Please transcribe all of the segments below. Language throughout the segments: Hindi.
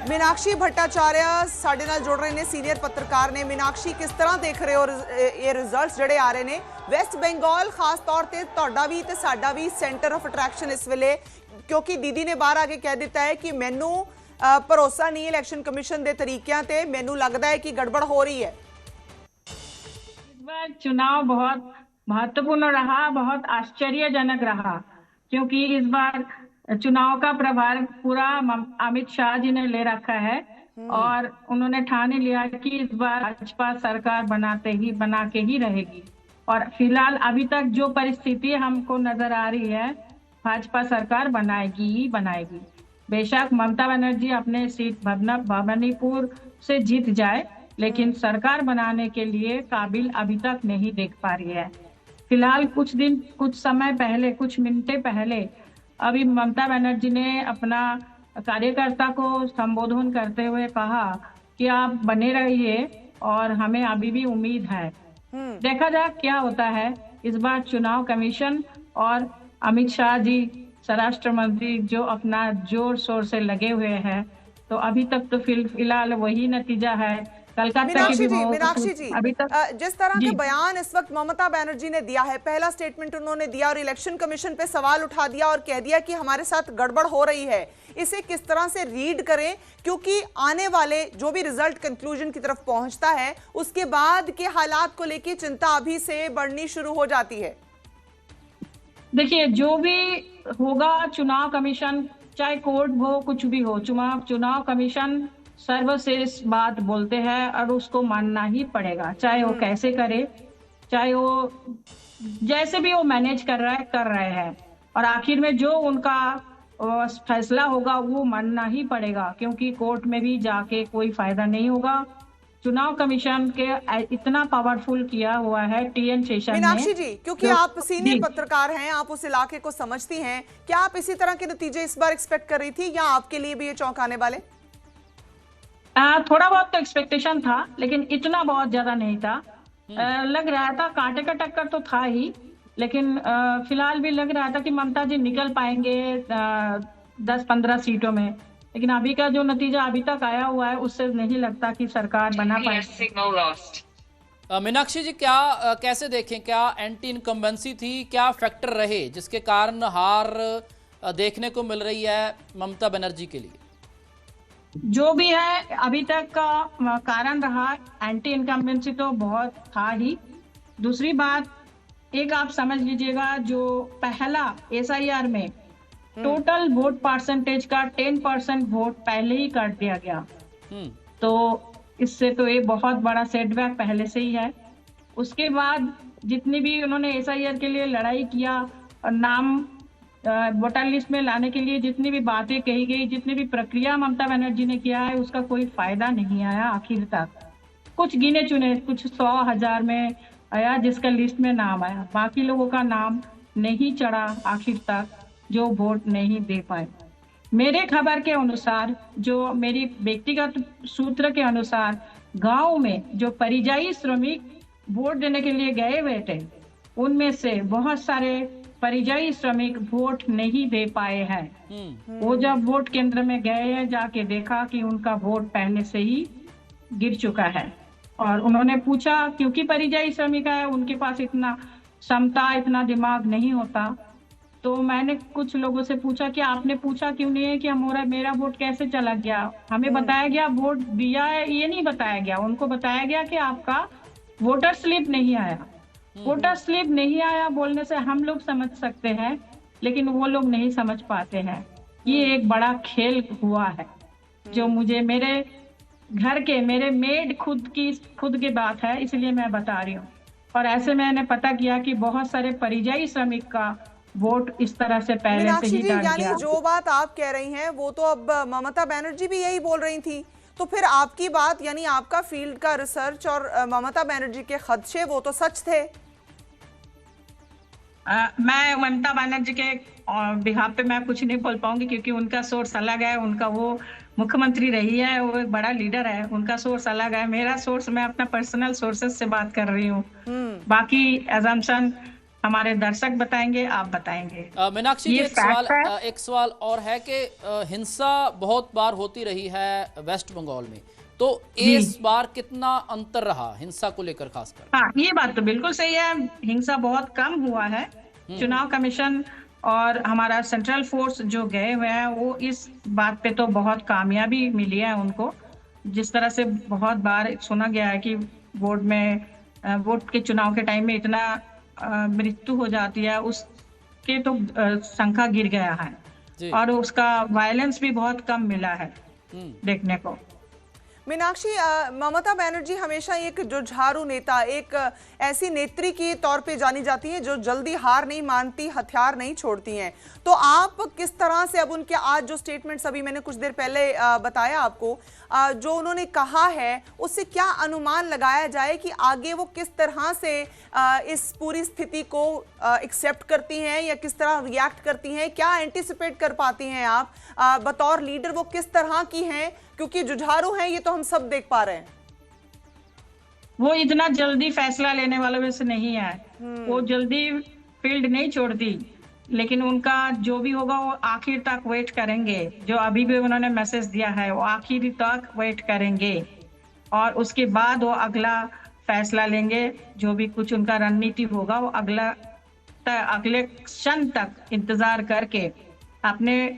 मीनाक्षी भट्टाचार्य साडे नाल जुड़ रहे हैं, सीनियर पत्रकार ने। मीनाक्षी, किस तरह देख रहे हो ये रिजल्ट्स ਜਿਹੜੇ आ रहे ने? वैस्ट बंगाल खास तौर ਤੇ ਤੁਹਾਡਾ ਵੀ ਤੇ ਸਾਡਾ ਵੀ सेंटर ऑफ अट्रैक्शन इस वेले, क्योंकि दीदी ने बाहर आके कह दिता है कि मैनू भरोसा नहीं इलेक्शन कमीशन के तरीकों ते, मैनू लगता है कि गड़बड़ हो रही है। इस बार चुनाव बहुत महत्वपूर्ण रहा, बहुत आश्चर्यजनक रहा, क्योंकि इस बार चुनाव का प्रभार पूरा अमित शाह जी ने ले रखा है और उन्होंने ठान लिया कि इस बार भाजपा सरकार बना के ही रहेगी। और फिलहाल अभी तक जो परिस्थिति हमको नजर आ रही है, भाजपा सरकार बनाएगी ही बनाएगी। बेशक ममता बनर्जी अपने सीट भवानीपुर से जीत जाए, लेकिन सरकार बनाने के लिए काबिल अभी तक नहीं देख पा रही है। फिलहाल कुछ समय पहले, कुछ मिनटें पहले अभी ममता बनर्जी ने अपना कार्यकर्ता को संबोधन करते हुए कहा कि आप बने रहिए और हमें अभी भी उम्मीद है। देखा जाए क्या होता है। इस बार चुनाव कमीशन और अमित शाह जी स्वराष्ट्र मंत्री जो अपना जोर शोर से लगे हुए हैं, तो अभी तक तो फिलहाल वही नतीजा है। मीनाक्षी जी, अभी तक जिस तरह के बयान इस वक्त ममता बनर्जी ने दिया है, पहला स्टेटमेंट उन्होंने दिया और इलेक्शन कमीशन पे सवाल उठा दिया और कह दिया कि हमारे साथ गड़बड़ हो रही है, इसे किस तरह से रीड करें? क्योंकि आने वाले जो भी रिजल्ट कंक्लूजन की तरफ पहुंचता है, उसके बाद के हालात को लेकर चिंता अभी से बढ़नी शुरू हो जाती है। देखिए, जो भी होगा चुनाव कमीशन, चाहे कोर्ट हो, कुछ भी हो, चुनाव कमीशन सर्वश्रेष्ठ बात बोलते हैं और उसको मानना ही पड़ेगा, चाहे वो कैसे करे, चाहे वो जैसे भी वो मैनेज कर रहे हैं। और आखिर में जो उनका फैसला होगा वो मानना ही पड़ेगा, क्योंकि कोर्ट में भी जाके कोई फायदा नहीं होगा। चुनाव कमीशन के इतना पावरफुल किया हुआ है टीएन शेषन ने। मीनाक्षी जी, क्योंकि आप सीनियर पत्रकार हैं, आप उस इलाके को समझती हैं, क्या आप इसी तरह के नतीजे इस बार एक्सपेक्ट कर रही थी या आपके लिए भी ये चौंकाने वाले? थोड़ा बहुत तो एक्सपेक्टेशन था, लेकिन इतना बहुत ज्यादा नहीं था। लग रहा था कांटे का टक्कर तो था ही, लेकिन फिलहाल भी लग रहा था कि ममता जी निकल पाएंगे 10-15 सीटों में, लेकिन अभी का जो नतीजा अभी तक आया हुआ है उससे नहीं लगता कि सरकार बना पाएगी। मीनाक्षी जी, कैसे देखें, क्या एंटी इनकम्बेंसी थी, क्या फैक्टर रहे जिसके कारण हार देखने को मिल रही है ममता बनर्जी के लिए? जो भी है अभी तक का कारण रहा, एंटी इनकम्बेंसी तो बहुत था ही। दूसरी बात, एक आप समझ लीजिएगा, जो पहला एसआईआर में टोटल वोट परसेंटेज का 10% वोट पहले ही काट दिया गया, तो इससे तो ये बहुत बड़ा सेटबैक पहले से ही है। उसके बाद जितनी भी उन्होंने एसआईआर के लिए लड़ाई किया और नाम वोटर लिस्ट में लाने के लिए जितनी भी बातें कही गई, जितनी भी प्रक्रिया ममता बनर्जी ने किया है, उसका कोई फायदा नहीं आया आखिर तक। कुछ गिने चुने, कुछ 100,000 में आया जिसका लिस्ट में नाम आया, बाकी लोगों का नाम नहीं चढ़ा आखिर तक, जो वोट नहीं दे पाए। मेरे खबर के अनुसार, जो मेरी व्यक्तिगत सूत्र के अनुसार, गांव में जो परिजाई श्रमिक वोट देने के लिए गए हुए थे, उनमें से बहुत सारे परिजाई श्रमिक वोट नहीं दे पाए हैं। वो जब वोट केंद्र में गए हैं, जाके देखा कि उनका वोट पहले से ही गिर चुका है। और उन्होंने पूछा, क्योंकि परिजाई श्रमिक है, उनके पास इतना क्षमता, इतना दिमाग नहीं होता। तो मैंने कुछ लोगों से पूछा कि आपने पूछा क्यों नहीं है कि मेरा वोट कैसे चला गया? हमें बताया गया वोट दिया है, ये नहीं बताया गया। उनको बताया गया कि आपका वोटर स्लिप नहीं आया। वोटर स्लिप नहीं आया बोलने से हम लोग समझ सकते हैं, लेकिन वो लोग नहीं समझ पाते हैं। ये एक बड़ा खेल हुआ है, जो मुझे मेरे घर के, मेरे मेड खुद की बात है, इसलिए मैं बता रही हूँ। और ऐसे मैंने पता किया कि बहुत सारे परिजाई श्रमिक का वोट इस तरह से पहले से ही डाल गया। जो बात आप कह रही हैं वो तो अब ममता बनर्जी भी यही बोल रही थी, तो फिर आपकी बात, यानी आपका फील्ड का रिसर्च और ममता बनर्जी के खदशे, वो तो सच थे। मैं ममता बनर्जी के बिहाफ पे मैं कुछ नहीं बोल पाऊंगी, क्योंकि उनका सोर्स अलग है। उनका वो मुख्यमंत्री रही है, वो एक बड़ा लीडर है, उनका सोर्स अलग है। मेरा सोर्स, मैं अपना पर्सनल सोर्सेस से बात कर रही हूँ। बाकी एजम्पशन हमारे दर्शक बताएंगे, आप बताएंगे। मीनाक्षी जी, ये फैक्ट है। एक सवाल और है कि हिंसा बहुत बार होती रही है वेस्ट बंगाल में, तो इस बार कितना अंतर रहा हिंसा को लेकर खासकर? हाँ, ये बात तो बिल्कुल सही है, हिंसा बहुत कम हुआ है। चुनाव कमीशन और हमारा सेंट्रल फोर्स जो गए हुए हैं वो इस बात पे तो बहुत कामयाबी मिली है उनको। जिस तरह से बहुत बार सुना गया है कि वोट के चुनाव के टाइम में इतना मृत्यु हो जाती है, उसके तो संख्या गिर गया है और उसका वायलेंस भी बहुत कम मिला है देखने को। मीनाक्षी, ममता बनर्जी हमेशा एक जुझारू नेता, एक ऐसी नेत्री के तौर पे जानी जाती हैं जो जल्दी हार नहीं मानती, हथियार नहीं छोड़ती हैं। तो आप किस तरह से अब उनके आज जो स्टेटमेंट्स अभी मैंने कुछ देर पहले बताया आपको, जो उन्होंने कहा है उससे क्या अनुमान लगाया जाए कि आगे वो किस तरह से इस पूरी स्थिति को एक्सेप्ट करती हैं या किस तरह रिएक्ट करती हैं? क्या एंटिसिपेट कर पाती हैं आप बतौर लीडर? वो किस तरह की हैं, क्योंकि जुझारू हैं ये तो हम सब देख पा रहे हैं। वो इतना जल्दी फैसला लेने वाले में से नहीं है, वो जल्दी फील्ड नहीं छोड़ती, लेकिन उनका जो भी होगा वो आखिर तक वेट करेंगे। जो अभी भी उन्होंने मैसेज दिया है वो आखिर तक वेट करेंगे और उसके बाद वो अगला फैसला लेंगे। जो भी कुछ उनका रणनीति होगा वो अगले क्षण तक इंतजार करके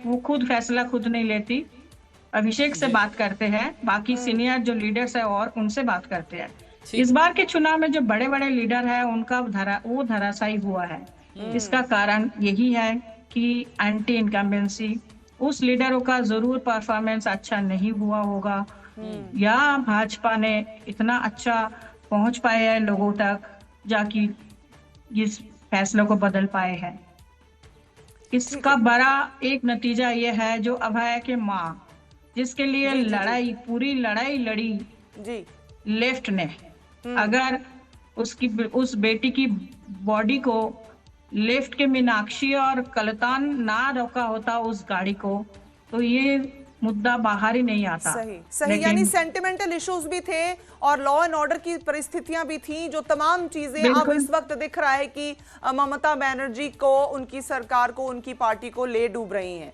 वो खुद फैसला खुद नहीं लेती, अभिषेक से बात करते हैं, बाकी सीनियर जो लीडर्स है और उनसे बात करते हैं। इस बार के चुनाव में जो बड़े बड़े लीडर है उनका वो धराशायी हुआ है। इसका कारण यही है कि एंटी इनकम्बेंसी, उस लीडरों का जरूर परफॉर्मेंस अच्छा नहीं हुआ होगा या भाजपा ने इतना अच्छा पहुंच पाए हैं लोगों तक जाकि इस फैसलों को बदल पाए हैं। इसका बड़ा एक नतीजा ये है जो अभय के माँ, जिसके लिए पूरी लड़ाई लड़ी लेफ्ट ने, अगर उस बेटी की बॉडी को लेफ्ट के मीनाक्षी और कलतान ना रोका होता उस गाड़ी को, तो ये मुद्दा बाहर ही नहीं आता। सही, यानी सेंटिमेंटल इश्यूज भी थे और लॉ एंड ऑर्डर की परिस्थितियां भी थी, जो तमाम चीजें अब इस वक्त दिख रहा है कि ममता बनर्जी को, उनकी सरकार को, उनकी पार्टी को ले डूब रही हैं।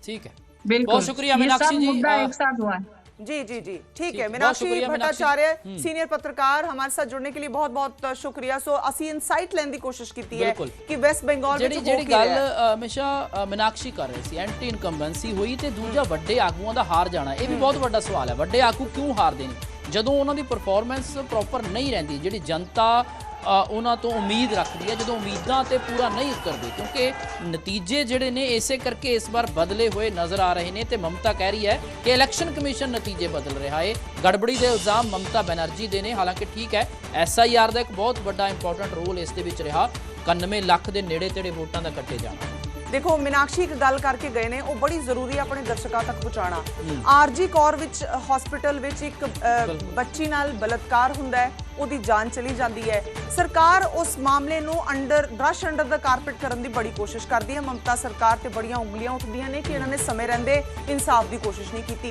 ठीक है, बहुत शुक्रिया मीनाक्षी जी। एक साथ हुआ है। जी जी जी, ठीक है। मीनाक्षी भट्टाचार्य, सीनियर पत्रकार, हमारे साथ जुड़ने के लिए बहुत बहुत शुक्रिया। सो असी इनसाइट लेने की कोशिश की है कि वेस्ट बंगाल ਜਿਹੜੀ ਗੱਲ ਹਮੇਸ਼ਾ ਮੀਨਾਕਸ਼ੀ ਕਰ ਰਹੀ ਸੀ, ਐਂਟੀ ਇਨਕੰਬੈਂਸੀ ਹੋਈ ਤੇ ਦੂਜਾ ਵੱਡੇ ਆਗੂਆਂ ਦਾ ਹਾਰ ਜਾਣਾ, ਇਹ ਵੀ ਬਹੁਤ ਵੱਡਾ ਸਵਾਲ ਹੈ। ਵੱਡੇ ਆਗੂ ਕਿਉਂ ਹਾਰਦੇ ਨੇ? ਜਦੋਂ ਉਹਨਾਂ ਦੀ ਪਰਫਾਰਮੈਂਸ ਪ੍ਰੋਪਰ ਨਹੀਂ ਰਹਿੰਦੀ, ਜਿਹੜੀ ਜਨਤਾ ਉਹਨਾਂ ਤੋਂ ਉਮੀਦ ਰੱਖਦੀ ਹੈ, ਜਦੋਂ ਉਮੀਦਾਂ ਤੇ ਪੂਰਾ ਨਹੀਂ ਉਤਰਦੇ, ਕਿਉਂਕਿ ਨਤੀਜੇ ਜਿਹੜੇ ਨੇ ਇਸੇ ਕਰਕੇ ਇਸ ਵਾਰ ਬਦਲੇ ਹੋਏ ਨਜ਼ਰ ਆ ਰਹੇ ਨੇ। ਤੇ ਮਮਤਾ ਕਹਿ ਰਹੀ ਹੈ ਕਿ ਇਲੈਕਸ਼ਨ ਕਮਿਸ਼ਨ ਨਤੀਜੇ ਬਦਲ ਰਿਹਾ ਹੈ। ਗੜਬੜੀ ਦੇ ਇਲਜ਼ਾਮ ਮਮਤਾ ਬੈਨਰਜੀ ਦੇ ਨੇ। ਹਾਲਾਂਕਿ ਠੀਕ ਹੈ, SIR ਦਾ ਇੱਕ ਬਹੁਤ ਵੱਡਾ ਇੰਪੋਰਟੈਂਟ ਰੋਲ ਇਸ ਦੇ ਵਿੱਚ ਰਿਹਾ, 91 ਲੱਖ ਦੇ ਨੇੜੇ ਤੇੜੇ ਵੋਟਾਂ ਦਾ ਕੱਟੇ ਜਾਣਾ। देखो, मीनाक्षी एक गल करके गए ने, वो बड़ी जरूरी है अपने दर्शकों तक पहुँचाना। RG कौर विच हॉस्पिटल विच एक बच्ची नाल बलात्कार हुंदा है, उहदी जान चली जाती है। सरकार उस मामले नूं ब्रश अंडर द कारपेट करने की बड़ी कोशिश करती है। ममता सरकार ते बड़ियां उंगलियां उठदियां ने कि इन्होंने समय रहंदे इंसाफ की कोशिश नहीं की।